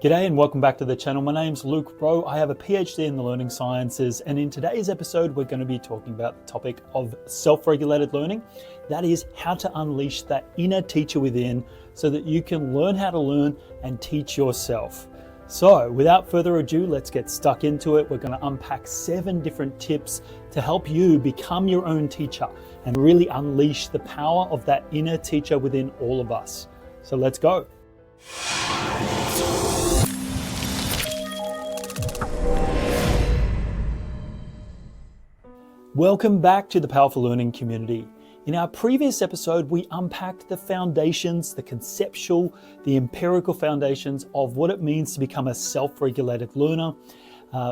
G'day and welcome back to the channel. My name's Luke Rowe. I have a PhD in the learning sciences, and in today's episode we're going to be talking about the topic of self-regulated learning. That is how to unleash that inner teacher within so that you can learn how to learn and teach yourself. So without further ado, let's get stuck into it. We're going to unpack 7 different tips to help you become your own teacher and really unleash the power of that inner teacher within all of us. So let's go. Welcome back to the Powerful Learning community. In our previous episode, we unpacked the foundations, the conceptual, the empirical foundations of what it means to become a self-regulated learner.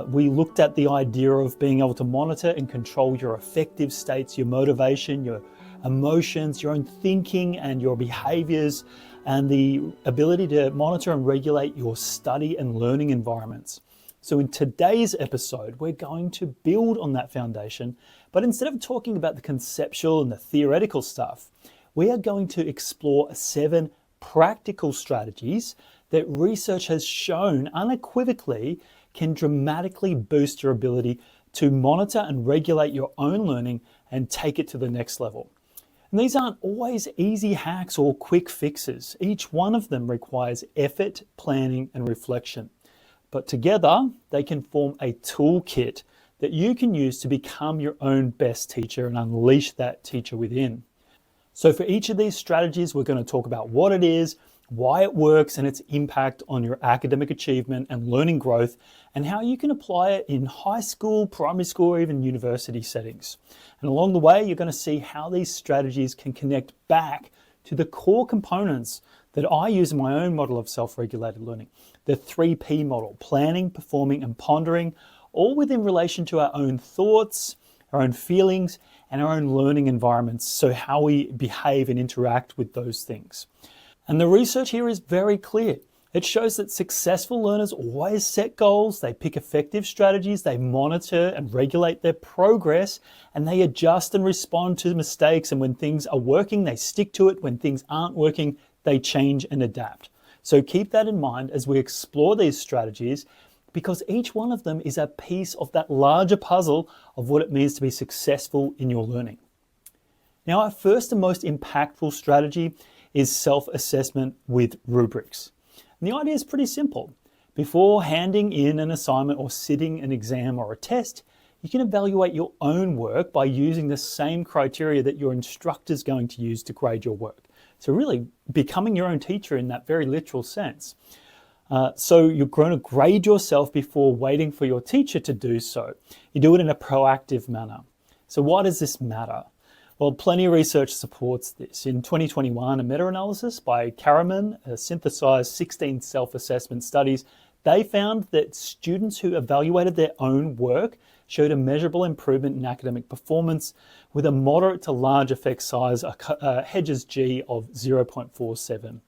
We looked at the idea of being able to monitor and control your affective states, your motivation, your emotions, your own thinking and your behaviors, and the ability to monitor and regulate your study and learning environments. So in today's episode, we're going to build on that foundation, but instead of talking about the conceptual and the theoretical stuff, we are going to explore 7 practical strategies that research has shown unequivocally can dramatically boost your ability to monitor and regulate your own learning and take it to the next level. And these aren't always easy hacks or quick fixes. Each one of them requires effort, planning, and reflection. But together, they can form a toolkit that you can use to become your own best teacher and unleash that teacher within. So for each of these strategies, we're going to talk about what it is, why it works, and its impact on your academic achievement and learning growth, and how you can apply it in high school, primary school, or even university settings. And along the way, you're going to see how these strategies can connect back to the core components that I use in my own model of self-regulated learning. The 3P model: planning, performing, and pondering, all within relation to our own thoughts, our own feelings, and our own learning environments. So how we behave and interact with those things. And the research here is very clear. It shows that successful learners always set goals, they pick effective strategies, they monitor and regulate their progress, and they adjust and respond to mistakes. And when things are working, they stick to it. When things aren't working, they change and adapt. So keep that in mind as we explore these strategies, because each one of them is a piece of that larger puzzle of what it means to be successful in your learning. Now, our first and most impactful strategy is self-assessment with rubrics. And the idea is pretty simple. Before handing in an assignment or sitting an exam or a test, you can evaluate your own work by using the same criteria that your instructor is going to use to grade your work. So really becoming your own teacher in that very literal sense. So you're going to grade yourself before waiting for your teacher to do so. You do it in a proactive manner. So why does this matter? Well, plenty of research supports this. In 2021, a meta-analysis by Karaman synthesized 16 self-assessment studies. They found that students who evaluated their own work showed a measurable improvement in academic performance with a moderate to large effect size, a Hedges G of 0.47.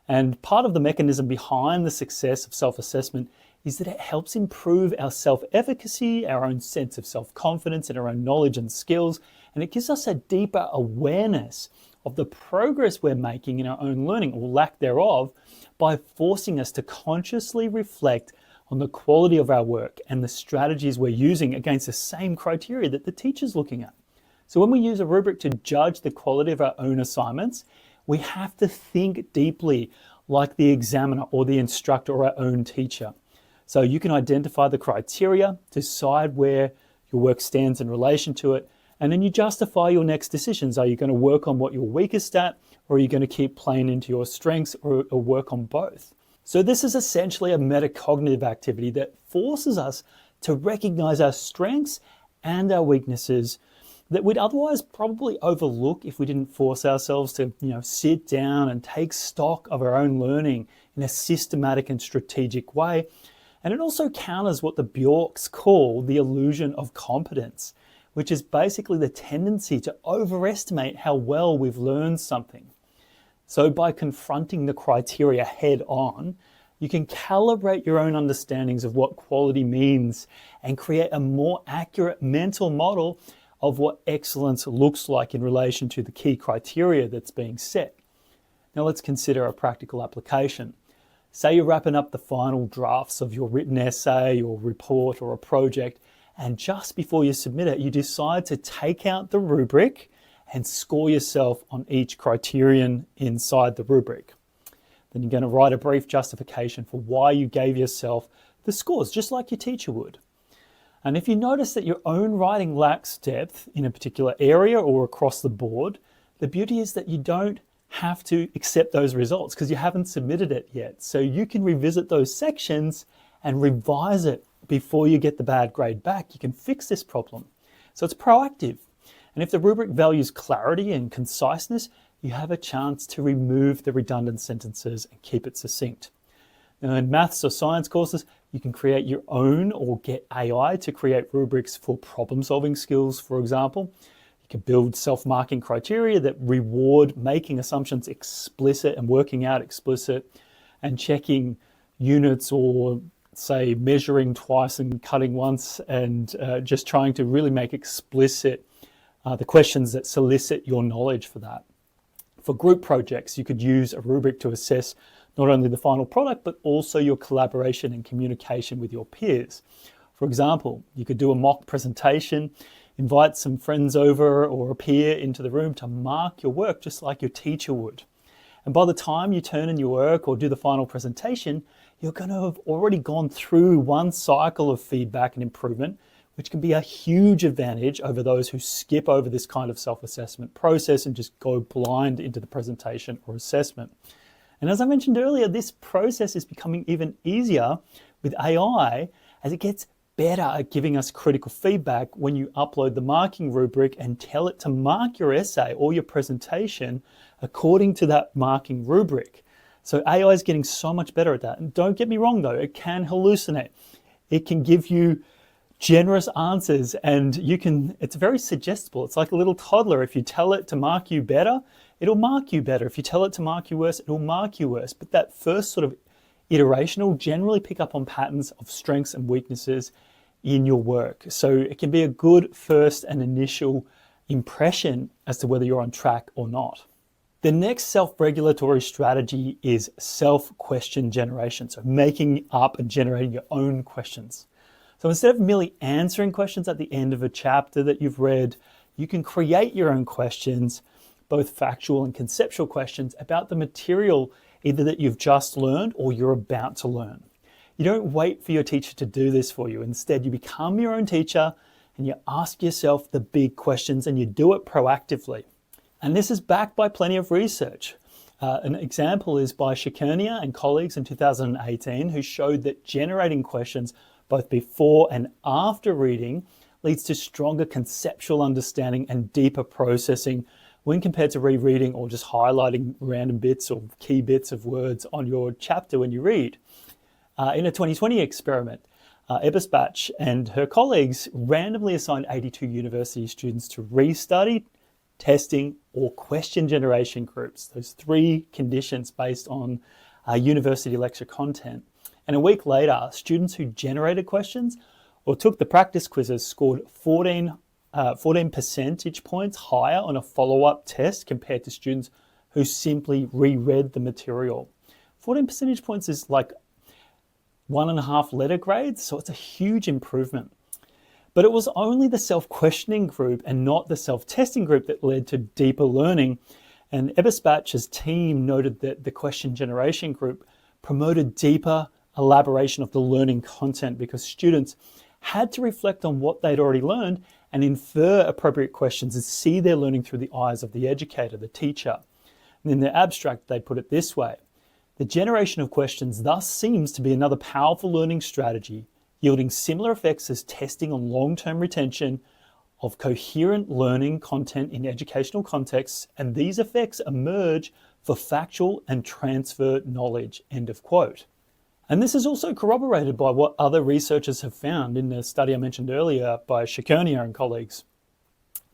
And part of the mechanism behind the success of self-assessment is that it helps improve our self-efficacy, our own sense of self-confidence, and our own knowledge and skills. And it gives us a deeper awareness of the progress we're making in our own learning, or lack thereof, by forcing us to consciously reflect on the quality of our work and the strategies we're using against the same criteria that the teacher's looking at. So when we use a rubric to judge the quality of our own assignments, we have to think deeply like the examiner or the instructor or our own teacher. So you can identify the criteria, decide where your work stands in relation to it, and then you justify your next decisions. Are you going to work on what you're weakest at, or are you going to keep playing into your strengths, or work on both? So this is essentially a metacognitive activity that forces us to recognize our strengths and our weaknesses that we'd otherwise probably overlook if we didn't force ourselves to, sit down and take stock of our own learning in a systematic and strategic way. And it also counters what the Bjorks call the illusion of competence, which is basically the tendency to overestimate how well we've learned something. So by confronting the criteria head on, you can calibrate your own understandings of what quality means and create a more accurate mental model of what excellence looks like in relation to the key criteria that's being set. Now let's consider a practical application. Say you're wrapping up the final drafts of your written essay or report or a project, and just before you submit it, you decide to take out the rubric and score yourself on each criterion inside the rubric. Then you're going to write a brief justification for why you gave yourself the scores, just like your teacher would. And if you notice that your own writing lacks depth in a particular area or across the board, the beauty is that you don't have to accept those results because you haven't submitted it yet. So you can revisit those sections and revise it before you get the bad grade back. You can fix this problem. So it's proactive. And if the rubric values clarity and conciseness, you have a chance to remove the redundant sentences and keep it succinct. Now, in maths or science courses, you can create your own or get AI to create rubrics for problem-solving skills, for example. You can build self-marking criteria that reward making assumptions explicit and working out explicit and checking units or, say, measuring twice and cutting once and just trying to really make explicit the questions that solicit your knowledge for that. For group projects, you could use a rubric to assess not only the final product, but also your collaboration and communication with your peers. For example, you could do a mock presentation, invite some friends over or a peer into the room to mark your work just like your teacher would. And by the time you turn in your work or do the final presentation, you're going to have already gone through one cycle of feedback and improvement, which can be a huge advantage over those who skip over this kind of self-assessment process and just go blind into the presentation or assessment. And as I mentioned earlier, this process is becoming even easier with AI as it gets better at giving us critical feedback when you upload the marking rubric and tell it to mark your essay or your presentation according to that marking rubric. So AI is getting so much better at that. And don't get me wrong though, it can hallucinate. It can give you generous answers and it's very suggestible. It's like a little toddler. If you tell it to mark you better, it'll mark you better. If you tell it to mark you worse, it'll mark you worse. But that first sort of iteration will generally pick up on patterns of strengths and weaknesses in your work. So it can be a good first and initial impression as to whether you're on track or not. The next self-regulatory strategy is self-question generation. So making up and generating your own questions. So instead of merely answering questions at the end of a chapter that you've read, you can create your own questions, both factual and conceptual questions about the material either that you've just learned or you're about to learn. You don't wait for your teacher to do this for you. Instead, you become your own teacher and you ask yourself the big questions and you do it proactively. And this is backed by plenty of research. An example is by Shikhernia and colleagues in 2018 who showed that generating questions both before and after reading leads to stronger conceptual understanding and deeper processing when compared to rereading or just highlighting random bits or key bits of words on your chapter when you read. In a 2020 experiment, Ebersbach and her colleagues randomly assigned 82 university students to restudy, testing, or question generation groups, those three conditions based on university lecture content. And a week later, students who generated questions or took the practice quizzes scored 14 percentage points higher on a follow-up test compared to students who simply reread the material. 14 percentage points is like 1.5 letter grades, so it's a huge improvement. But it was only the self-questioning group and not the self-testing group that led to deeper learning. And Ebersbach's team noted that the question generation group promoted deeper elaboration of the learning content because students had to reflect on what they'd already learned and infer appropriate questions and see their learning through the eyes of the educator, the teacher. And in the abstract, they put it this way: the generation of questions thus seems to be another powerful learning strategy, yielding similar effects as testing on long-term retention of coherent learning content in educational contexts, and these effects emerge for factual and transfer knowledge, end of quote. And this is also corroborated by what other researchers have found in the study I mentioned earlier by Shikhernia and colleagues.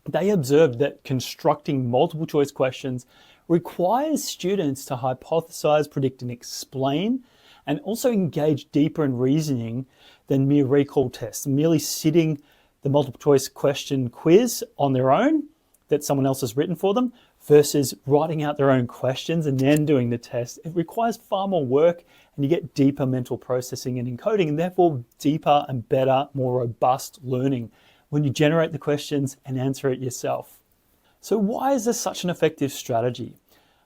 They observed that constructing multiple choice questions requires students to hypothesize, predict, and explain, and also engage deeper in reasoning than mere recall tests. Merely sitting the multiple choice question quiz on their own that someone else has written for them versus writing out their own questions and then doing the test. It requires far more work, and you get deeper mental processing and encoding, and therefore deeper and better, more robust learning when you generate the questions and answer it yourself. So why is this such an effective strategy?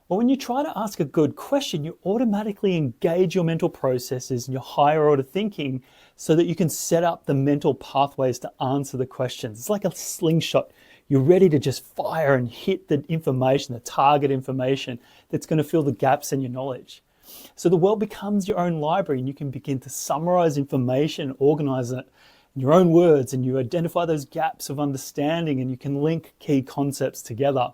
Well, when you try to ask a good question, you automatically engage your mental processes and your higher order thinking so that you can set up the mental pathways to answer the questions. It's like a slingshot. You're ready to just fire and hit the information, the target information that's going to fill the gaps in your knowledge. So the world becomes your own library, and you can begin to summarize information, organize it in your own words, and you identify those gaps of understanding, and you can link key concepts together.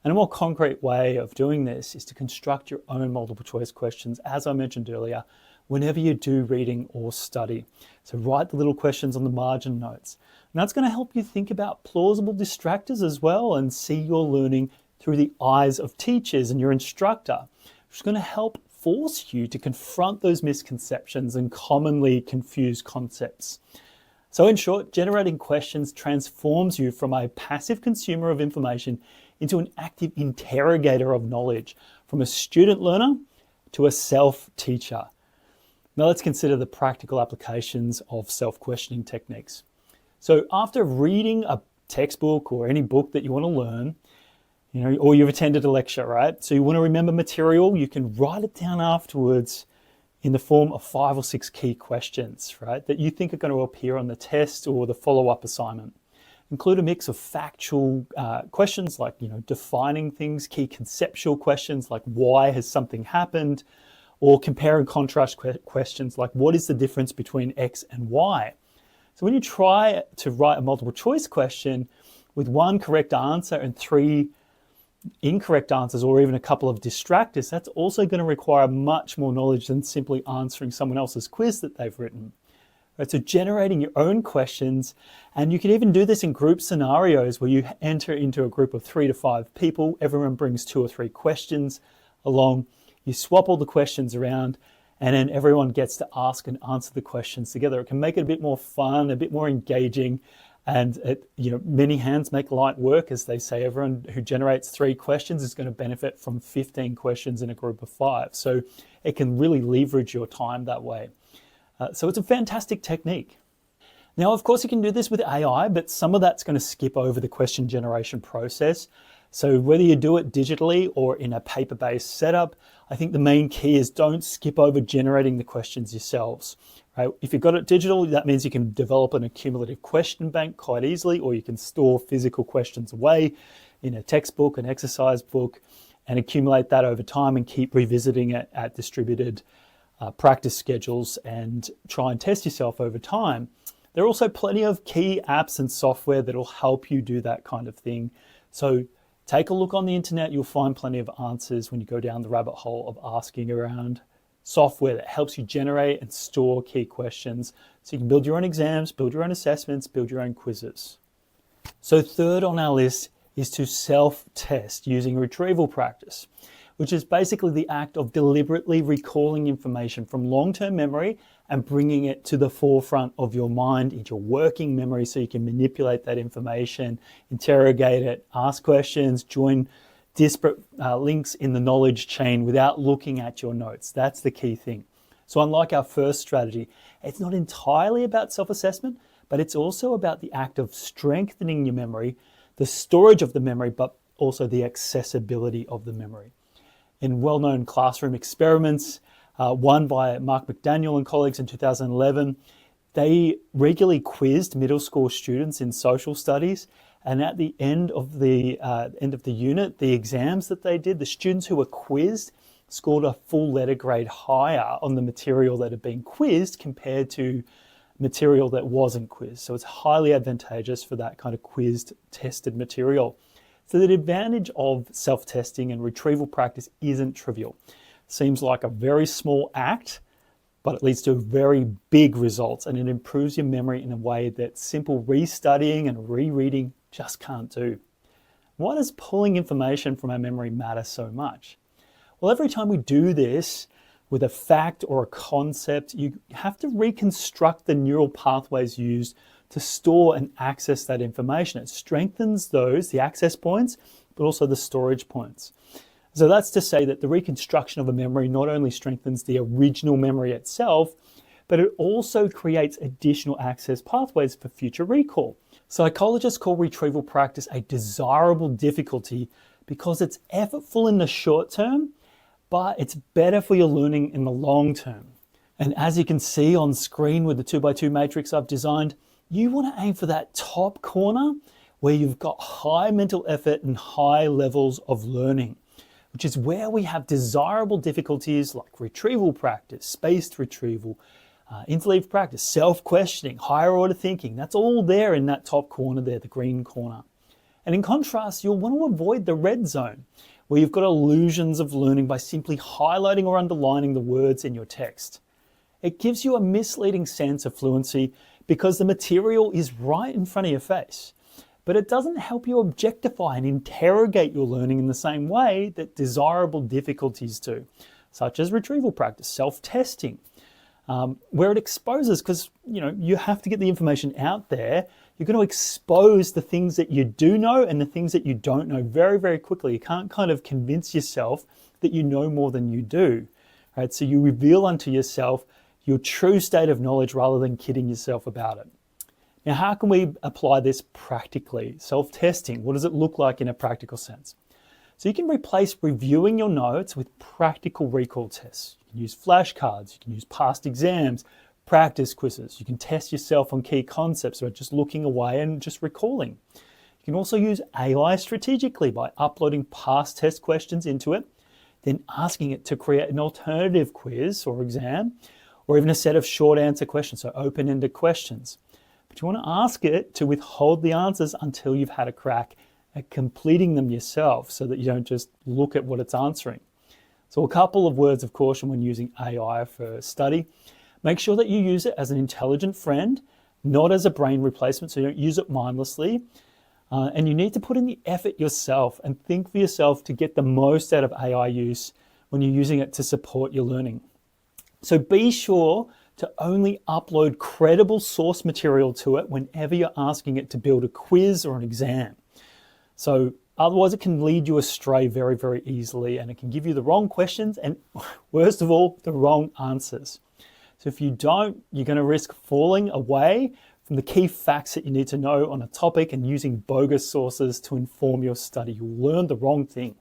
And a more concrete way of doing this is to construct your own multiple choice questions, as I mentioned earlier, whenever you do reading or study. So write the little questions on the margin notes. And that's going to help you think about plausible distractors as well and see your learning through the eyes of teachers and your instructor, which is going to help force you to confront those misconceptions and commonly confused concepts. So in short, generating questions transforms you from a passive consumer of information into an active interrogator of knowledge, from a student learner to a self-teacher. Now let's consider the practical applications of self-questioning techniques. So after reading a textbook or any book that you want to learn, or you've attended a lecture, right? So you want to remember material, you can write it down afterwards in the form of 5 or 6 key questions, right? That you think are going to appear on the test or the follow-up assignment. Include a mix of factual questions like, defining things, key conceptual questions like why has something happened, or compare and contrast questions like what is the difference between X and Y. So when you try to write a multiple choice question with 1 correct answer and 3 incorrect answers, or even a couple of distractors, that's also going to require much more knowledge than simply answering someone else's quiz that they've written. Right, so generating your own questions, and you can even do this in group scenarios where you enter into a group of 3 to 5 people, everyone brings 2 or 3 questions along, you swap all the questions around, and then everyone gets to ask and answer the questions together. It can make it a bit more fun, a bit more engaging, and many hands make light work, as they say. Everyone who generates 3 questions is going to benefit from 15 questions in a group of 5. So it can really leverage your time that way. So it's a fantastic technique. Now, of course, you can do this with AI, but some of that's going to skip over the question generation process. So whether you do it digitally or in a paper-based setup, I think the main key is don't skip over generating the questions yourselves. Right? If you've got it digital, that means you can develop an accumulative question bank quite easily, or you can store physical questions away in a textbook, an exercise book, and accumulate that over time and keep revisiting it at distributed practice schedules and try and test yourself over time. There are also plenty of key apps and software that will help you do that kind of thing. So take a look on the internet. You'll find plenty of answers when you go down the rabbit hole of asking around software that helps you generate and store key questions so you can build your own exams, build your own assessments, build your own quizzes. So third on our list is to self-test using retrieval practice, which is basically the act of deliberately recalling information from long-term memory and bringing it to the forefront of your mind into your working memory so you can manipulate that information, interrogate it, ask questions, join disparate links in the knowledge chain without looking at your notes. That's the key thing. So unlike our first strategy, it's not entirely about self-assessment, but it's also about the act of strengthening your memory, the storage of the memory, but also the accessibility of the memory. In well-known classroom experiments, one by Mark McDaniel and colleagues in 2011, they regularly quizzed middle school students in social studies, and at the end of the unit, the exams that they did, the students who were quizzed scored a full letter grade higher on the material that had been quizzed compared to material that wasn't quizzed. So it's highly advantageous for that kind of quizzed, tested material. So the advantage of self-testing and retrieval practice isn't trivial. Seems like a very small act, but it leads to very big results, and it improves your memory in a way that simple restudying and rereading just can't do. Why does pulling information from our memory matter so much? Well, every time we do this with a fact or a concept, you have to reconstruct the neural pathways used to store and access that information. It strengthens those, the access points, but also the storage points. So that's to say that the reconstruction of a memory not only strengthens the original memory itself, but it also creates additional access pathways for future recall. Psychologists call retrieval practice a desirable difficulty because it's effortful in the short term, but it's better for your learning in the long term. And as you can see on screen with the 2x2 matrix I've designed, you want to aim for that top corner where you've got high mental effort and high levels of learning, which is where we have desirable difficulties like retrieval practice, spaced retrieval, interleaved practice, self-questioning, higher order thinking. That's all there in that top corner there, the green corner. And in contrast, you'll want to avoid the red zone, where you've got illusions of learning by simply highlighting or underlining the words in your text. It gives you a misleading sense of fluency because the material is right in front of your face. But it doesn't help you objectify and interrogate your learning in the same way that desirable difficulties do, such as retrieval practice, self-testing, where it exposes, because you have to get the information out there. You're going to expose the things that you do know and the things that you don't know very, very quickly. You can't kind of convince yourself that you know more than you do, right? So you reveal unto yourself your true state of knowledge rather than kidding yourself about it. Now, how can we apply this practically? Self-testing, what does it look like in a practical sense? So you can replace reviewing your notes with practical recall tests. You can use flashcards, you can use past exams, practice quizzes. You can test yourself on key concepts by just looking away and just recalling. You can also use AI strategically by uploading past test questions into it, then asking it to create an alternative quiz or exam, or even a set of short answer questions, so open-ended questions. But you want to ask it to withhold the answers until you've had a crack at completing them yourself so that you don't just look at what it's answering. So a couple of words of caution when using AI for study. Make sure that you use it as an intelligent friend, not as a brain replacement, so you don't use it mindlessly. And you need to put in the effort yourself and think for yourself to get the most out of AI use when you're using it to support your learning. So be sure to only upload credible source material to it whenever you're asking it to build a quiz or an exam. So otherwise it can lead you astray very, very easily, and it can give you the wrong questions and, worst of all, the wrong answers. So if you don't, you're going to risk falling away from the key facts that you need to know on a topic and using bogus sources to inform your study. You'll learn the wrong thing.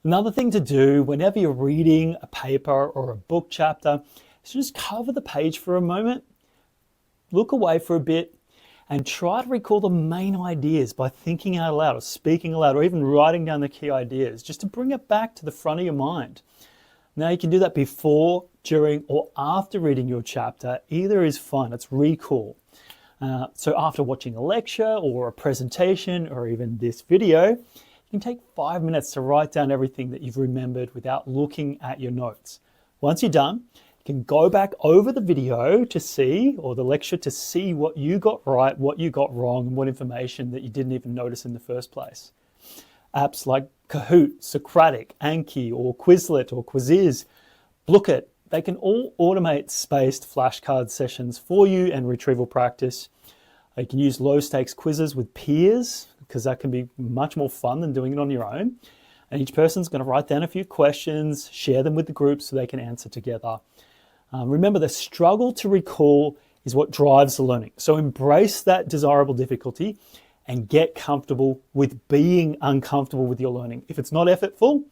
Another thing to do whenever you're reading a paper or a book chapter is to just cover the page for a moment, look away for a bit, and try to recall the main ideas by thinking out loud or speaking aloud or even writing down the key ideas just to bring it back to the front of your mind. Now you can do that before, during, or after reading your chapter. Either is fine, it's recall. So after watching a lecture or a presentation or even this video, you can take 5 minutes to write down everything that you've remembered without looking at your notes. Once you're done, you can go back over the video to see, or the lecture to see what you got right, what you got wrong, and what information that you didn't even notice in the first place. Apps like Kahoot, Socratic, Anki, or Quizlet, or Quizzes, Lookit, they can all automate spaced flashcard sessions for you and retrieval practice. You can use low stakes quizzes with peers because that can be much more fun than doing it on your own. And each person's going to write down a few questions, share them with the group so they can answer together. Remember, the struggle to recall is what drives the learning. So embrace that desirable difficulty and get comfortable with being uncomfortable with your learning. If it's not effortful,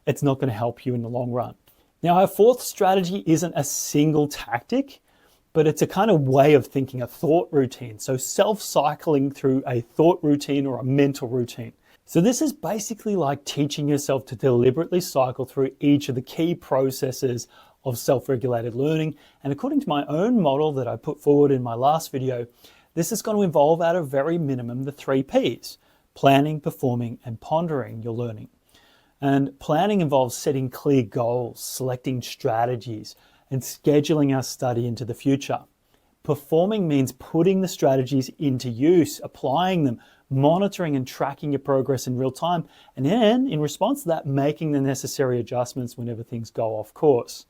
it's not going to help you in the long run. Now, our fourth strategy isn't a single tactic, but it's a kind of way of thinking, a thought routine. So self-cycling through a thought routine or a mental routine. So this is basically like teaching yourself to deliberately cycle through each of the key processes of self-regulated learning. And according to my own model that I put forward in my last video, this is going to involve at a very minimum the 3 Ps: planning, performing, and pondering your learning. And planning involves setting clear goals, selecting strategies, and scheduling our study into the future. Performing means putting the strategies into use, applying them, monitoring and tracking your progress in real time, and then, in response to that, making the necessary adjustments whenever things go off course.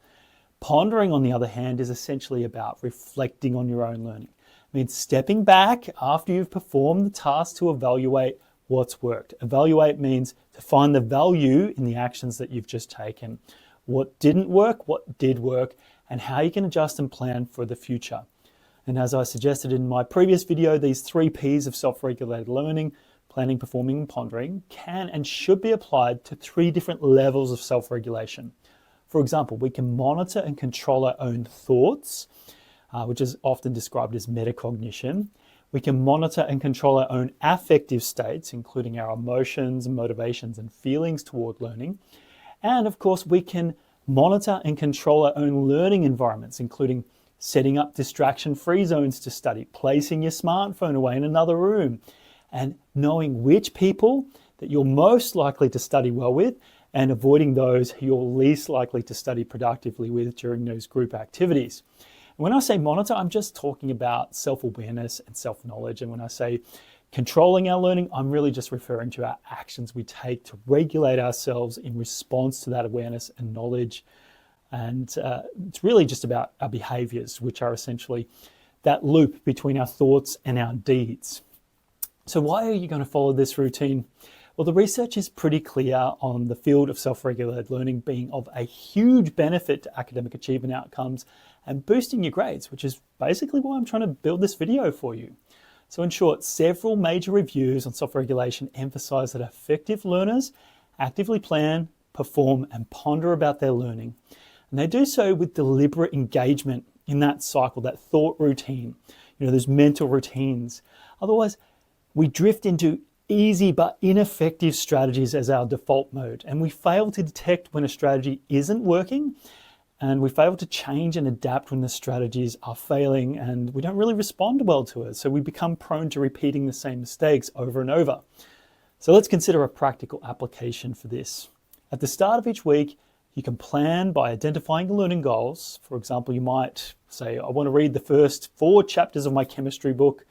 Pondering, on the other hand, is essentially about reflecting on your own learning. It means stepping back after you've performed the task to evaluate what's worked. Evaluate means to find the value in the actions that you've just taken, what didn't work, what did work, and how you can adjust and plan for the future. And as I suggested in my previous video, these 3 Ps of self-regulated learning, planning, performing, and pondering, can and should be applied to 3 different levels of self-regulation. For example, we can monitor and control our own thoughts, which is often described as metacognition. We can monitor and control our own affective states, including our emotions, motivations, and feelings toward learning. And of course, we can monitor and control our own learning environments, including setting up distraction-free zones to study, placing your smartphone away in another room, and knowing which people that you're most likely to study well with and avoiding those you're least likely to study productively with during those group activities. And when I say monitor, I'm just talking about self-awareness and self-knowledge. And when I say controlling our learning, I'm really just referring to our actions we take to regulate ourselves in response to that awareness and knowledge. And it's really just about our behaviors, which are essentially that loop between our thoughts and our deeds. So why are you going to follow this routine? Well, the research is pretty clear on the field of self-regulated learning being of a huge benefit to academic achievement outcomes and boosting your grades, which is basically why I'm trying to build this video for you. So in short, several major reviews on self-regulation emphasize that effective learners actively plan, perform, and ponder about their learning. And they do so with deliberate engagement in that cycle, that thought routine, those mental routines. Otherwise, we drift into easy but ineffective strategies as our default mode, and we fail to detect when a strategy isn't working, and we fail to change and adapt when the strategies are failing, and we don't really respond well to it. So we become prone to repeating the same mistakes over and over. So let's consider a practical application for this. At the start of each week, you can plan by identifying the learning goals. For example, you might say, I want to read the first 4 chapters of my chemistry book,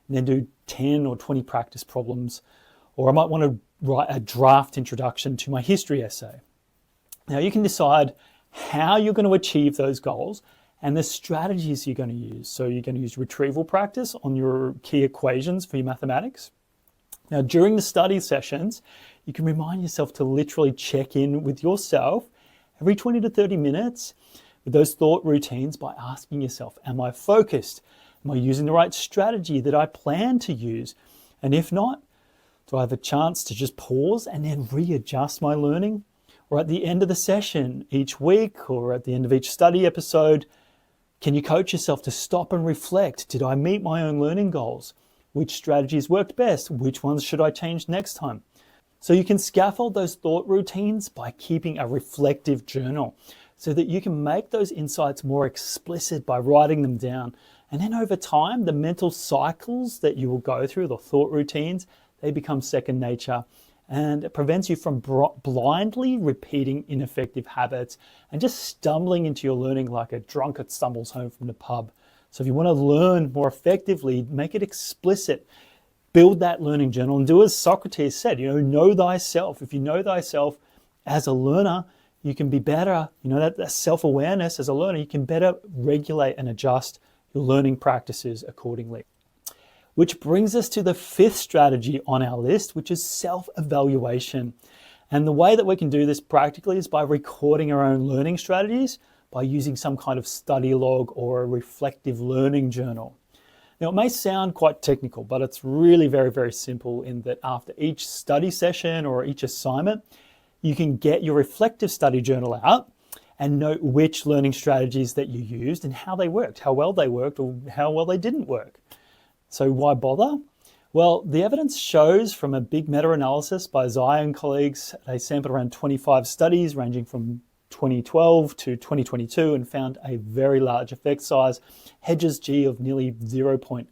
and then do 10 or 20 practice problems. Or I might want to write a draft introduction to my history essay. Now you can decide how you're going to achieve those goals and the strategies you're going to use. So you're going to use retrieval practice on your key equations for your mathematics. Now during the study sessions, you can remind yourself to literally check in with yourself every 20 to 30 minutes with those thought routines by asking yourself, am I focused? Am I using the right strategy that I plan to use? And if not, do I have a chance to just pause and then readjust my learning? Or at the end of the session each week or at the end of each study episode, can you coach yourself to stop and reflect? Did I meet my own learning goals? Which strategies worked best? Which ones should I change next time? So you can scaffold those thought routines by keeping a reflective journal so that you can make those insights more explicit by writing them down. And then over time, the mental cycles that you will go through, the thought routines, they become second nature. And it prevents you from blindly repeating ineffective habits and just stumbling into your learning like a drunkard stumbles home from the pub. So if you want to learn more effectively, make it explicit. Build that learning journal and do as Socrates said, know thyself. If you know thyself as a learner, you can be better, that self-awareness as a learner, you can better regulate and adjust your learning practices accordingly. Which brings us to the 5th strategy on our list, which is self-evaluation. And the way that we can do this practically is by recording our own learning strategies by using some kind of study log or a reflective learning journal. Now, it may sound quite technical, but it's really very, very simple in that after each study session or each assignment, you can get your reflective study journal out and note which learning strategies that you used and how they worked, how well they worked or how well they didn't work. So why bother? Well, the evidence shows from a big meta-analysis by Zai and colleagues, they sampled around 25 studies ranging from 2012 to 2022 and found a very large effect size, Hedges G of nearly 0.8,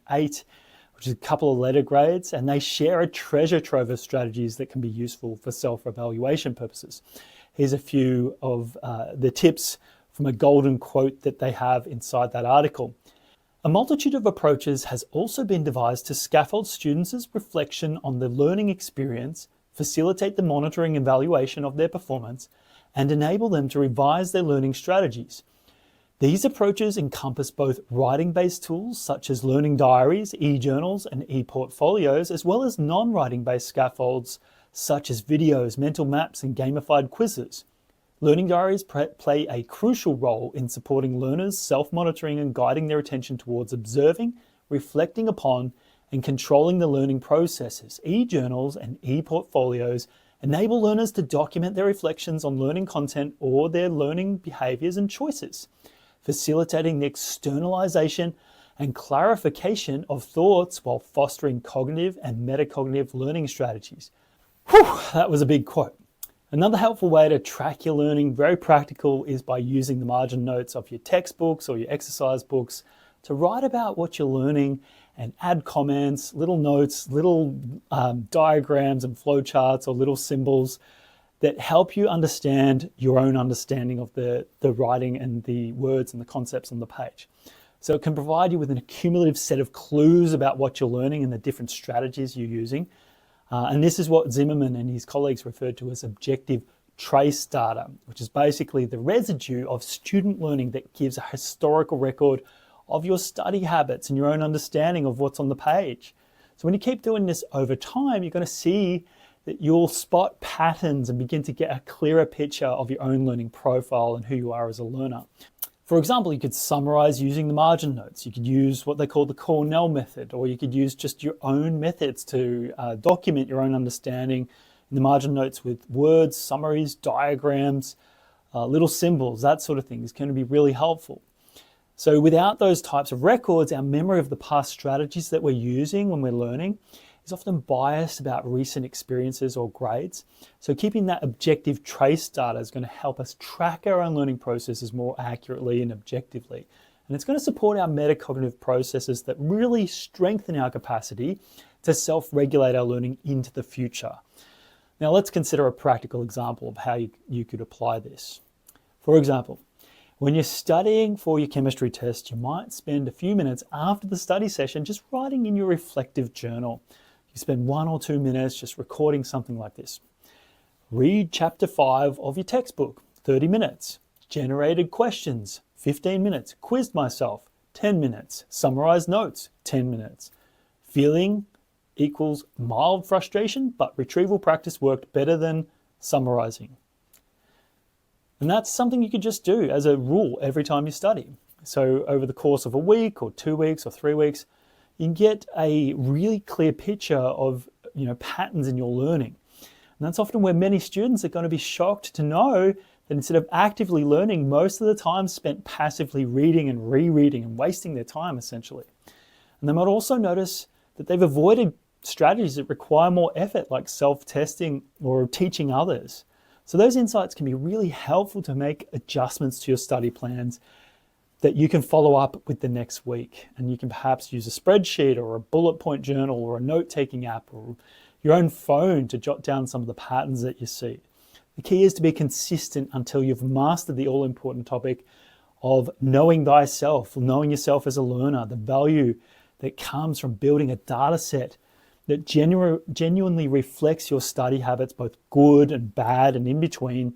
which is a couple of letter grades, and they share a treasure trove of strategies that can be useful for self-evaluation purposes. Here's a few of the tips from a golden quote that they have inside that article. A multitude of approaches has also been devised to scaffold students' reflection on the learning experience, facilitate the monitoring and evaluation of their performance, and enable them to revise their learning strategies. These approaches encompass both writing-based tools such as learning diaries, e-journals, and e-portfolios, as well as non-writing-based scaffolds such as videos, mental maps, and gamified quizzes. Learning diaries play a crucial role in supporting learners' self-monitoring and guiding their attention towards observing, reflecting upon, and controlling the learning processes. E-journals and e-portfolios enable learners to document their reflections on learning content or their learning behaviors and choices, facilitating the externalization and clarification of thoughts while fostering cognitive and metacognitive learning strategies. Whew, that was a big quote. Another helpful way to track your learning, very practical, is by using the margin notes of your textbooks or your exercise books to write about what you're learning and add comments, little notes, little diagrams and flowcharts or little symbols that help you understand your own understanding of the writing and the words and the concepts on the page. So it can provide you with an accumulative set of clues about what you're learning and the different strategies you're using. And this is what Zimmerman and his colleagues referred to as objective trace data, which is basically the residue of student learning that gives a historical record of your study habits and your own understanding of what's on the page. So when you keep doing this over time, you're going to see that you'll spot patterns and begin to get a clearer picture of your own learning profile and who you are as a learner. For example, you could summarize using the margin notes. You could use what they call the Cornell method, or you could use just your own methods to document your own understanding in the margin notes with words, summaries, diagrams, little symbols, that sort of thing is going to be really helpful. So without those types of records, our memory of the past strategies that we're using when we're learning is often biased about recent experiences or grades. So keeping that objective trace data is going to help us track our own learning processes more accurately and objectively. And it's going to support our metacognitive processes that really strengthen our capacity to self-regulate our learning into the future. Now let's consider a practical example of how you could apply this. For example, when you're studying for your chemistry test, you might spend a few minutes after the study session just writing in your reflective journal. You spend 1 or 2 minutes just recording something like this. Read chapter 5 of your textbook, 30 minutes. Generated questions, 15 minutes. Quizzed myself, 10 minutes. Summarized notes, 10 minutes. Feeling equals mild frustration, but retrieval practice worked better than summarizing. And that's something you could just do as a rule every time you study. So over the course of a week or 2 weeks or 3 weeks, you can get a really clear picture of patterns in your learning. And that's often where many students are going to be shocked to know that instead of actively learning, most of the time spent passively reading and rereading and wasting their time essentially. And they might also notice that they've avoided strategies that require more effort, like self-testing or teaching others. So those insights can be really helpful to make adjustments to your study plans that you can follow up with the next week. And you can perhaps use a spreadsheet or a bullet point journal or a note-taking app or your own phone to jot down some of the patterns that you see. The key is to be consistent until you've mastered the all-important topic of knowing thyself, knowing yourself as a learner, the value that comes from building a data set that genuinely reflects your study habits, both good and bad and in between,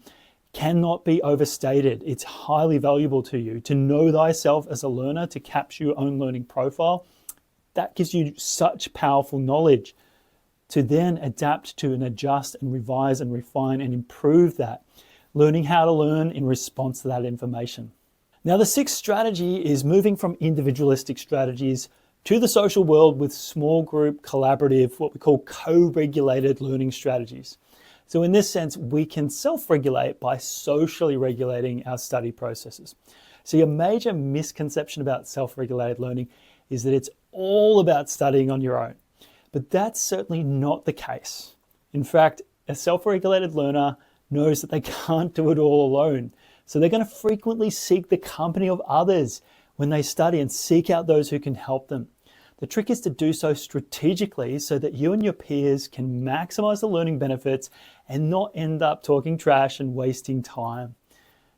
cannot be overstated. It's highly valuable to you to know thyself as a learner, to capture your own learning profile. That gives you such powerful knowledge to then adapt to and adjust and revise and refine and improve that, learning how to learn in response to that information. Now, the sixth strategy is moving from individualistic strategies to the social world with small group, collaborative, what we call co-regulated learning strategies. So in this sense, we can self-regulate by socially regulating our study processes. So your major misconception about self-regulated learning is that it's all about studying on your own. But that's certainly not the case. In fact, a self-regulated learner knows that they can't do it all alone. So they're going to frequently seek the company of others when they study and seek out those who can help them. The trick is to do so strategically so that you and your peers can maximize the learning benefits and not end up talking trash and wasting time.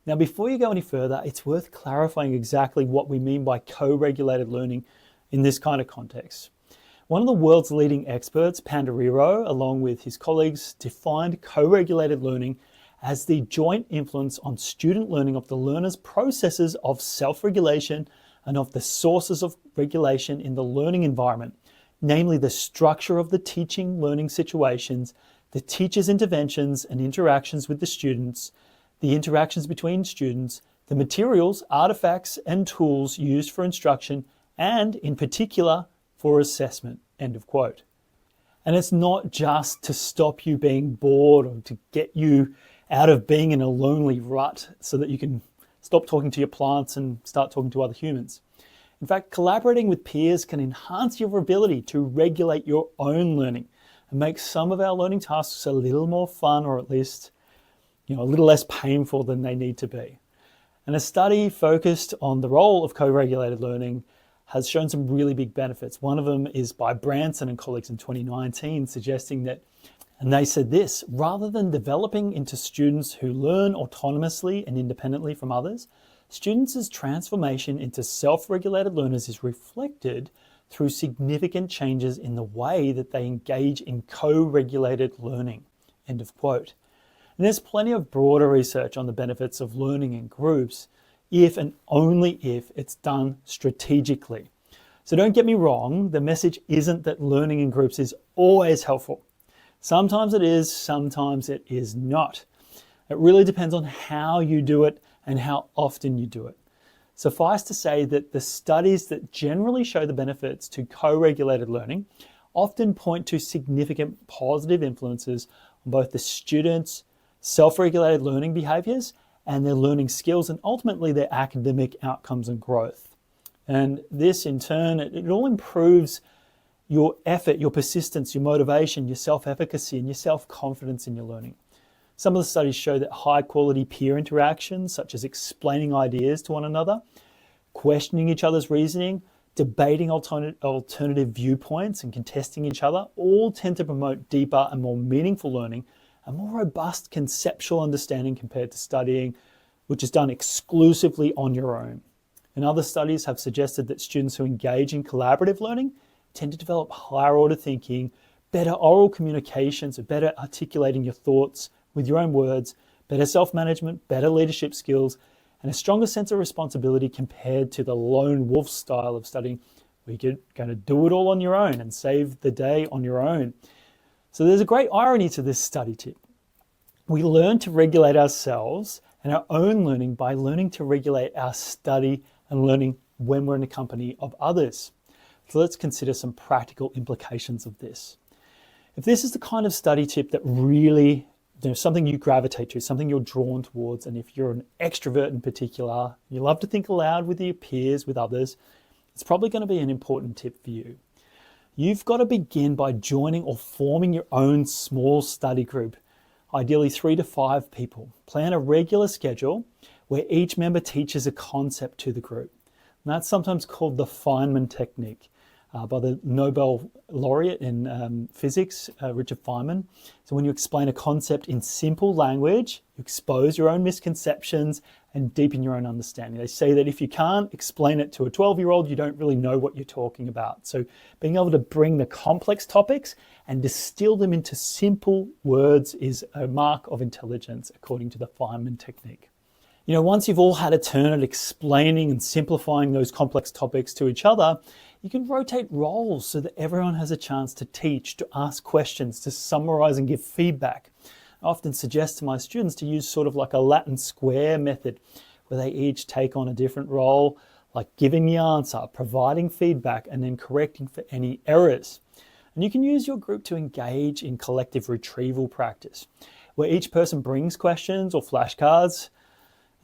Now, before you go any further, it's worth clarifying exactly what we mean by co-regulated learning in this kind of context. One of the world's leading experts, Pondering, along with his colleagues, defined co-regulated learning as the joint influence on student learning of the learner's processes of self-regulation and of the sources of regulation in the learning environment, namely the structure of the teaching learning situations, the teacher's interventions and interactions with the students, the interactions between students, the materials, artifacts, and tools used for instruction, and in particular for assessment, end of quote. And it's not just to stop you being bored or to get you out of being in a lonely rut so that you can stop talking to your plants and start talking to other humans. In fact, collaborating with peers can enhance your ability to regulate your own learning and make some of our learning tasks a little more fun, or at least, a little less painful than they need to be. And a study focused on the role of co-regulated learning has shown some really big benefits. One of them is by Branson and colleagues in 2019, suggesting that, and they said this, rather than developing into students who learn autonomously and independently from others, students' transformation into self-regulated learners is reflected through significant changes in the way that they engage in co-regulated learning, end of quote. And there's plenty of broader research on the benefits of learning in groups if and only if it's done strategically. So don't get me wrong, the message isn't that learning in groups is always helpful. Sometimes it is, sometimes it is not. It really depends on how you do it and how often you do it. Suffice to say that the studies that generally show the benefits to co-regulated learning often point to significant positive influences on both the students' self-regulated learning behaviors and their learning skills, and ultimately their academic outcomes and growth. And this in turn, it all improves your effort, your persistence, your motivation, your self-efficacy, and your self-confidence in your learning. Some of the studies show that high quality peer interactions, such as explaining ideas to one another, questioning each other's reasoning, debating alternative viewpoints and contesting each other, all tend to promote deeper and more meaningful learning, a more robust conceptual understanding compared to studying, which is done exclusively on your own. And other studies have suggested that students who engage in collaborative learning tend to develop higher order thinking, better oral communication, so better articulating your thoughts with your own words, better self-management, better leadership skills, and a stronger sense of responsibility compared to the lone wolf style of studying, where you're going to do it all on your own and save the day on your own. So there's a great irony to this study tip. We learn to regulate ourselves and our own learning by learning to regulate our study and learning when we're in the company of others. So let's consider some practical implications of this. If this is the kind of study tip that really, something you gravitate to, something you're drawn towards, and if you're an extrovert in particular, you love to think aloud with your peers, with others, it's probably going to be an important tip for you. You've got to begin by joining or forming your own small study group, ideally 3 to 5 people. Plan a regular schedule where each member teaches a concept to the group. And that's sometimes called the Feynman technique by the Nobel laureate in physics, Richard Feynman. So when you explain a concept in simple language, you expose your own misconceptions and deepen your own understanding. They say that if you can't explain it to a 12-year-old, you don't really know what you're talking about. So being able to bring the complex topics and distill them into simple words is a mark of intelligence, according to the Feynman technique. Once you've all had a turn at explaining and simplifying those complex topics to each other, you can rotate roles so that everyone has a chance to teach, to ask questions, to summarize and give feedback. I often suggest to my students to use sort of like a Latin square method, where they each take on a different role, like giving the answer, providing feedback, and then correcting for any errors. And you can use your group to engage in collective retrieval practice, where each person brings questions or flashcards.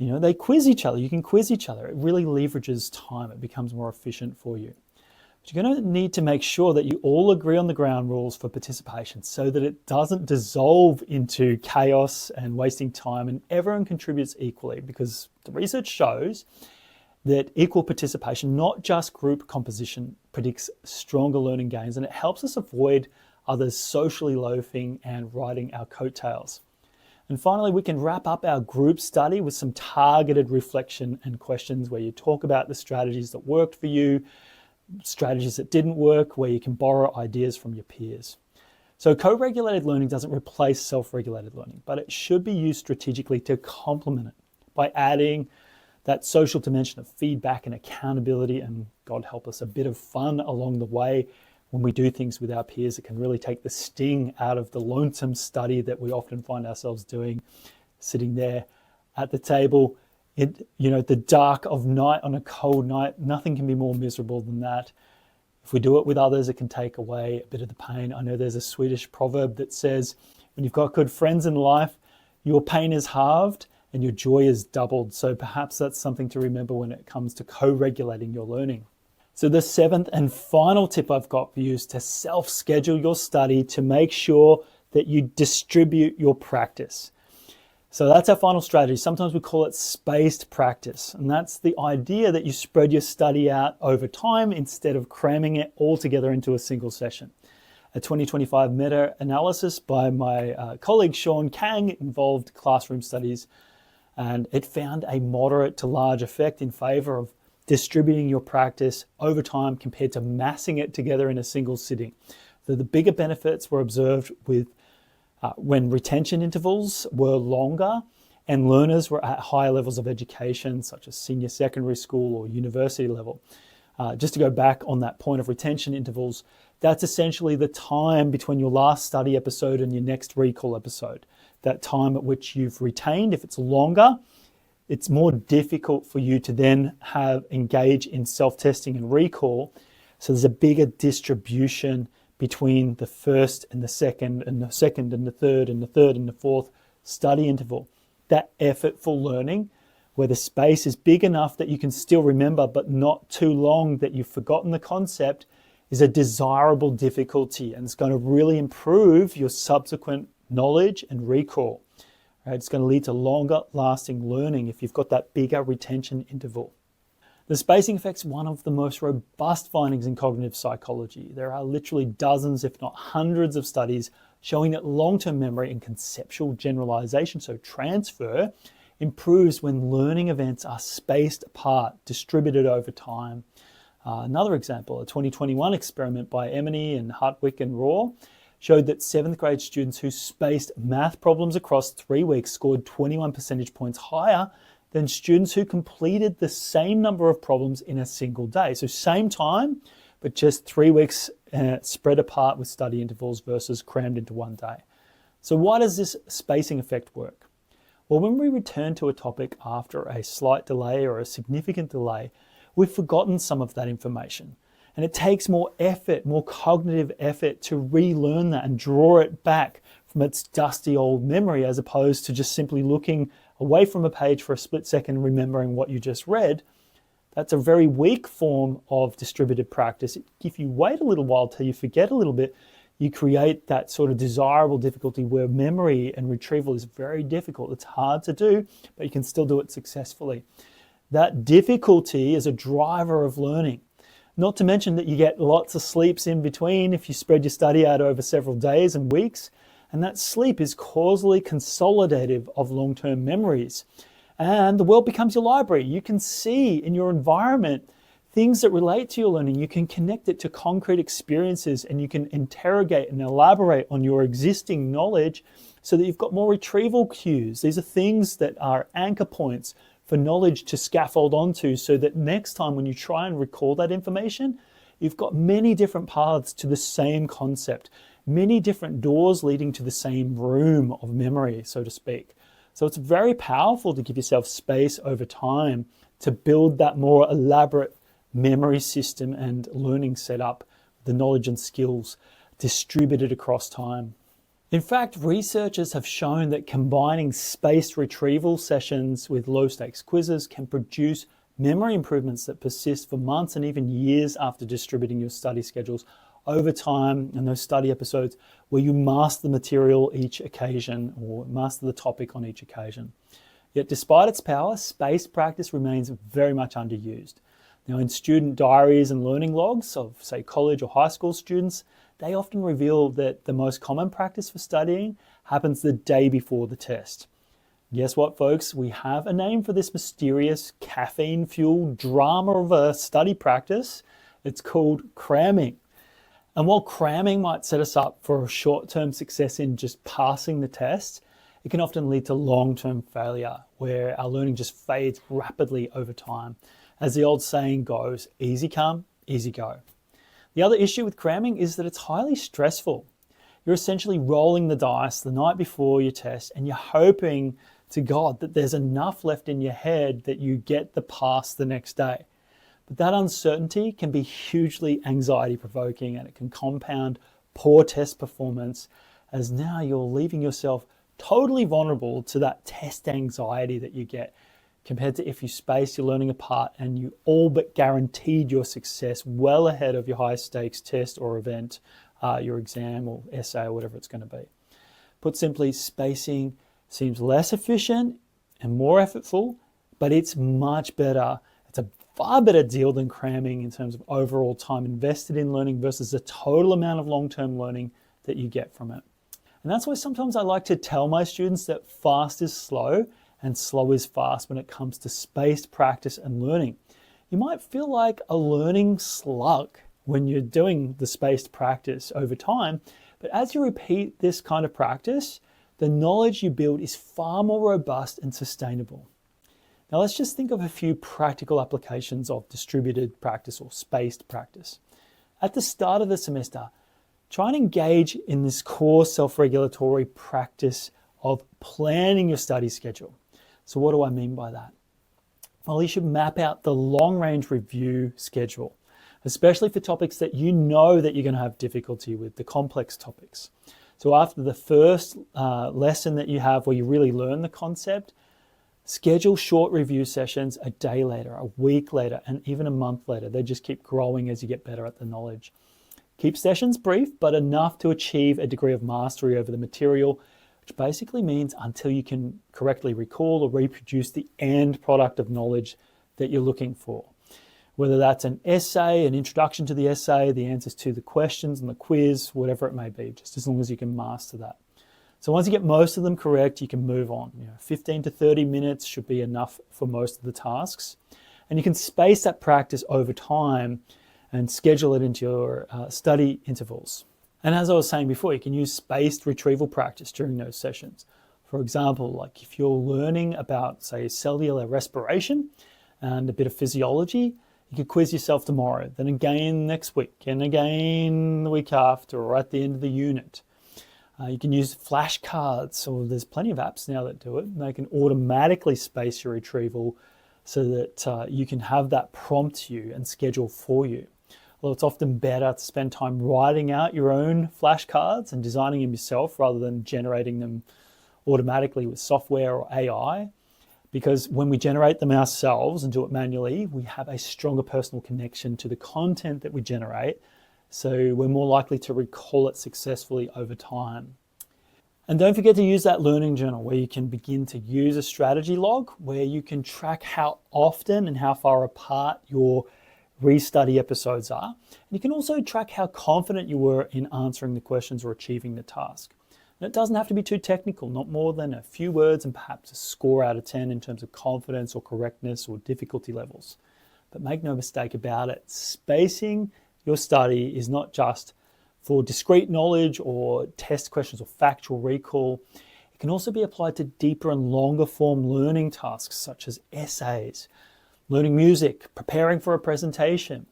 They quiz each other. You can quiz each other. It really leverages time. It becomes more efficient for you. But you're going to need to make sure that you all agree on the ground rules for participation so that it doesn't dissolve into chaos and wasting time, and everyone contributes equally, because the research shows that equal participation, not just group composition, predicts stronger learning gains, and it helps us avoid others socially loafing and riding our coattails. And finally, we can wrap up our group study with some targeted reflection and questions where you talk about the strategies that worked for you, strategies that didn't work, where you can borrow ideas from your peers. So co-regulated learning doesn't replace self-regulated learning, but it should be used strategically to complement it by adding that social dimension of feedback and accountability, and God help us, a bit of fun along the way, when we do things with our peers, it can really take the sting out of the lonesome study that we often find ourselves doing, sitting there at the table in, the dark of night on a cold night. Nothing can be more miserable than that. If we do it with others, it can take away a bit of the pain. I know there's a Swedish proverb that says, when you've got good friends in life, your pain is halved and your joy is doubled. So perhaps that's something to remember when it comes to co-regulating your learning. So the seventh and final tip I've got for you is to self-schedule your study to make sure that you distribute your practice. So that's our final strategy. Sometimes we call it spaced practice. And that's the idea that you spread your study out over time instead of cramming it all together into a single session. A 2025 meta-analysis by my colleague Sean Kang involved classroom studies, and it found a moderate to large effect in favor of distributing your practice over time compared to massing it together in a single sitting. So the bigger benefits were observed with when retention intervals were longer and learners were at higher levels of education, such as senior secondary school or university level. Just to go back on that point of retention intervals, that's essentially the time between your last study episode and your next recall episode. That time at which you've retained. If it's longer, it's more difficult for you to then engage in self-testing and recall. So there's a bigger distribution between the first and the second and the second and the third and the third and the fourth study interval. That effortful learning, where the space is big enough that you can still remember, but not too long that you've forgotten the concept, is a desirable difficulty, and it's going to really improve your subsequent knowledge and recall. Right? It's going to lead to longer lasting learning if you've got that bigger retention interval. The spacing effect's one of the most robust findings in cognitive psychology. There are literally dozens, if not hundreds of studies showing that long-term memory and conceptual generalization, so transfer, improves when learning events are spaced apart, distributed over time. Another example, a 2021 experiment by Emeny and Hartwick and Rowe showed that 7th grade students who spaced math problems across 3 weeks scored 21 percentage points higher than students who completed the same number of problems in a single day. So same time, but just 3 weeks spread apart with study intervals versus crammed into one day. So why does this spacing effect work? Well, when we return to a topic after a slight delay or a significant delay, we've forgotten some of that information. And it takes more effort, more cognitive effort to relearn that and draw it back from its dusty old memory, as opposed to just simply looking away from a page for a split second, remembering what you just read. That's a very weak form of distributed practice. If you wait a little while till you forget a little bit, you create that sort of desirable difficulty where memory and retrieval is very difficult. It's hard to do, but you can still do it successfully. That difficulty is a driver of learning. Not to mention that you get lots of sleeps in between if you spread your study out over several days and weeks. And that sleep is causally consolidative of long-term memories. And the world becomes your library. You can see in your environment things that relate to your learning. You can connect it to concrete experiences, and you can interrogate and elaborate on your existing knowledge so that you've got more retrieval cues. These are things that are anchor points for knowledge to scaffold onto, so that next time when you try and recall that information, you've got many different paths to the same concept, many different doors leading to the same room of memory, so to speak. So it's very powerful to give yourself space over time to build that more elaborate memory system and learning setup, the knowledge and skills distributed across time. In fact, researchers have shown that combining spaced retrieval sessions with low-stakes quizzes can produce memory improvements that persist for months and even years after distributing your study schedules over time, and those study episodes where you master the material each occasion or master the topic on each occasion. Yet despite its power, spaced practice remains very much underused. Now, in student diaries and learning logs of, say, college or high school students, they often reveal that the most common practice for studying happens the day before the test. Guess what, folks? We have a name for this mysterious caffeine-fueled drama of a study practice. It's called cramming. And while cramming might set us up for a short-term success in just passing the test, it can often lead to long-term failure where our learning just fades rapidly over time. As the old saying goes, easy come, easy go. The other issue with cramming is that it's highly stressful. You're essentially rolling the dice the night before your test and you're hoping to God that there's enough left in your head that you get the pass the next day. But that uncertainty can be hugely anxiety provoking and it can compound poor test performance, as now you're leaving yourself totally vulnerable to that test anxiety that you get, compared to if you space your learning apart and you all but guaranteed your success well ahead of your high stakes test or event, your exam or essay or whatever it's going to be. Put simply, spacing seems less efficient and more effortful, but it's much better. It's a far better deal than cramming in terms of overall time invested in learning versus the total amount of long-term learning that you get from it. And that's why sometimes I like to tell my students that fast is slow and slow is fast when it comes to spaced practice and learning. You might feel like a learning slug when you're doing the spaced practice over time, but as you repeat this kind of practice, the knowledge you build is far more robust and sustainable. Now let's just think of a few practical applications of distributed practice or spaced practice. At the start of the semester, try and engage in this core self-regulatory practice of planning your study schedule. So what do I mean by that? Well, you should map out the long-range review schedule, especially for topics that you know that you're going to have difficulty with, the complex topics. So after the first lesson that you have where you really learn the concept, schedule short review sessions a day later, a week later, and even a month later. They just keep growing as you get better at the knowledge. Keep sessions brief, but enough to achieve a degree of mastery over the material, which basically means until you can correctly recall or reproduce the end product of knowledge that you're looking for. Whether that's an essay, an introduction to the essay, the answers to the questions and the quiz, whatever it may be, just as long as you can master that. So once you get most of them correct, you can move on. 15 to 30 minutes should be enough for most of the tasks. And you can space that practice over time and schedule it into your study intervals. And as I was saying before, you can use spaced retrieval practice during those sessions. For example, like if you're learning about, say, cellular respiration and a bit of physiology, you could quiz yourself tomorrow, then again next week, and again the week after, or at the end of the unit. You can use flashcards, or there's plenty of apps now that do it. They can automatically space your retrieval so that you can have that prompt you and schedule for you. Although it's often better to spend time writing out your own flashcards and designing them yourself rather than generating them automatically with software or AI. Because when we generate them ourselves and do it manually, we have a stronger personal connection to the content that we generate. So we're more likely to recall it successfully over time. And don't forget to use that learning journal where you can begin to use a strategy log where you can track how often and how far apart your restudy episodes are. And you can also track how confident you were in answering the questions or achieving the task. And it doesn't have to be too technical, not more than a few words and perhaps a score out of 10 in terms of confidence or correctness or difficulty levels. But make no mistake about it, spacing your study is not just for discrete knowledge or test questions or factual recall. It can also be applied to deeper and longer form learning tasks such as essays, learning music, preparing for a presentation.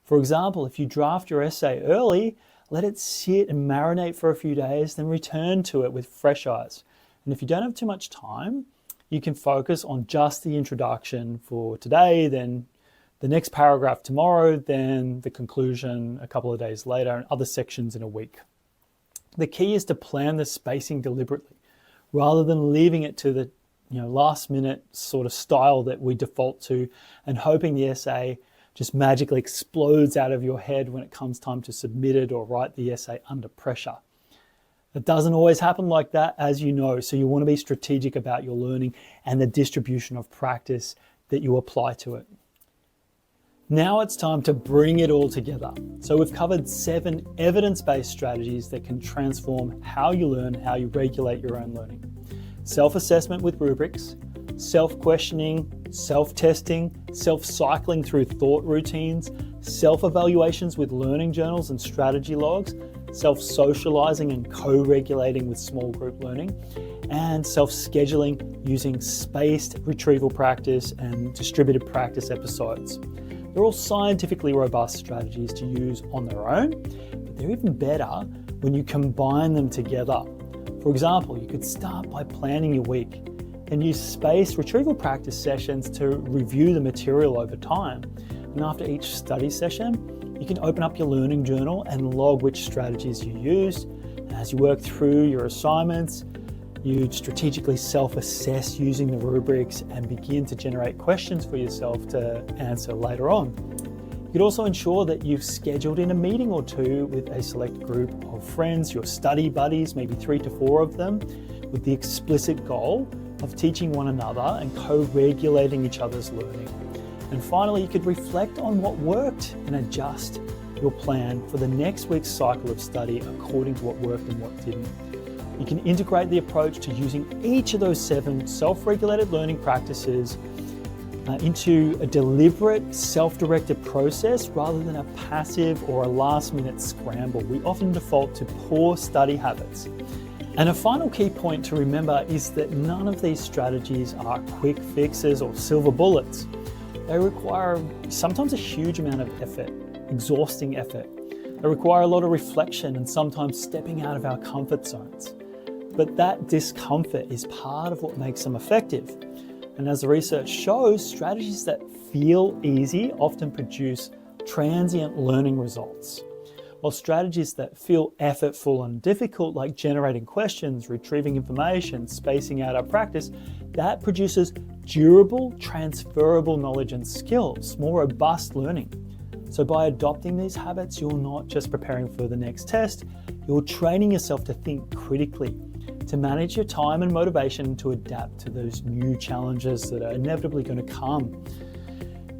For example, if you draft your essay early, let it sit and marinate for a few days, then return to it with fresh eyes. And if you don't have too much time, you can focus on just the introduction for today, then the next paragraph tomorrow, then the conclusion a couple of days later, and other sections in a week. The key is to plan the spacing deliberately, rather than leaving it to the last minute sort of style that we default to and hoping the essay just magically explodes out of your head when it comes time to submit it or write the essay under pressure. It doesn't always happen like that, as you know, so you want to be strategic about your learning and the distribution of practice that you apply to it. Now it's time to bring it all together. So we've covered 7 evidence-based strategies that can transform how you learn, how you regulate your own learning. Self-assessment with rubrics, self-questioning, self-testing, self-cycling through thought routines, self-evaluations with learning journals and strategy logs, self-socializing and co-regulating with small group learning, and self-scheduling using spaced retrieval practice and distributed practice episodes. They're all scientifically robust strategies to use on their own, but they're even better when you combine them together. For example, you could start by planning your week and use spaced retrieval practice sessions to review the material over time. And after each study session, you can open up your learning journal and log which strategies you used. And as you work through your assignments, you strategically self-assess using the rubrics and begin to generate questions for yourself to answer later on. You could also ensure that you've scheduled in a meeting or two with a select group of friends, your study buddies, maybe 3 to 4 of them, with the explicit goal of teaching one another and co-regulating each other's learning. And finally, you could reflect on what worked and adjust your plan for the next week's cycle of study according to what worked and what didn't. You can integrate the approach to using each of those 7 self-regulated learning practices into a deliberate, self-directed process rather than a passive or a last-minute scramble. We often default to poor study habits. And a final key point to remember is that none of these strategies are quick fixes or silver bullets. They require sometimes a huge amount of effort, exhausting effort. They require a lot of reflection and sometimes stepping out of our comfort zones. But that discomfort is part of what makes them effective. And as the research shows, strategies that feel easy often produce transient learning results, while strategies that feel effortful and difficult, like generating questions, retrieving information, spacing out our practice, that produces durable, transferable knowledge and skills, more robust learning. So by adopting these habits, you're not just preparing for the next test, you're training yourself to think critically, to manage your time and motivation to adapt to those new challenges that are inevitably going to come.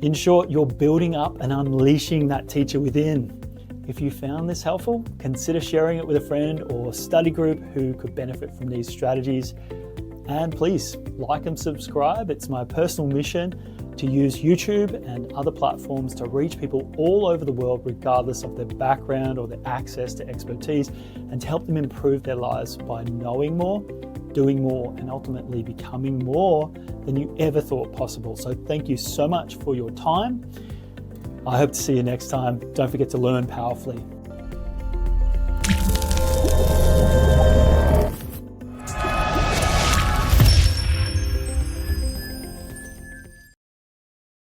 In short, you're building up and unleashing that teacher within. If you found this helpful, consider sharing it with a friend or study group who could benefit from these strategies. And please like and subscribe. It's my personal mission to use YouTube and other platforms to reach people all over the world, regardless of their background or their access to expertise, and to help them improve their lives by knowing more, doing more, and ultimately becoming more than you ever thought possible. So thank you so much for your time. I hope to see you next time. Don't forget to learn powerfully.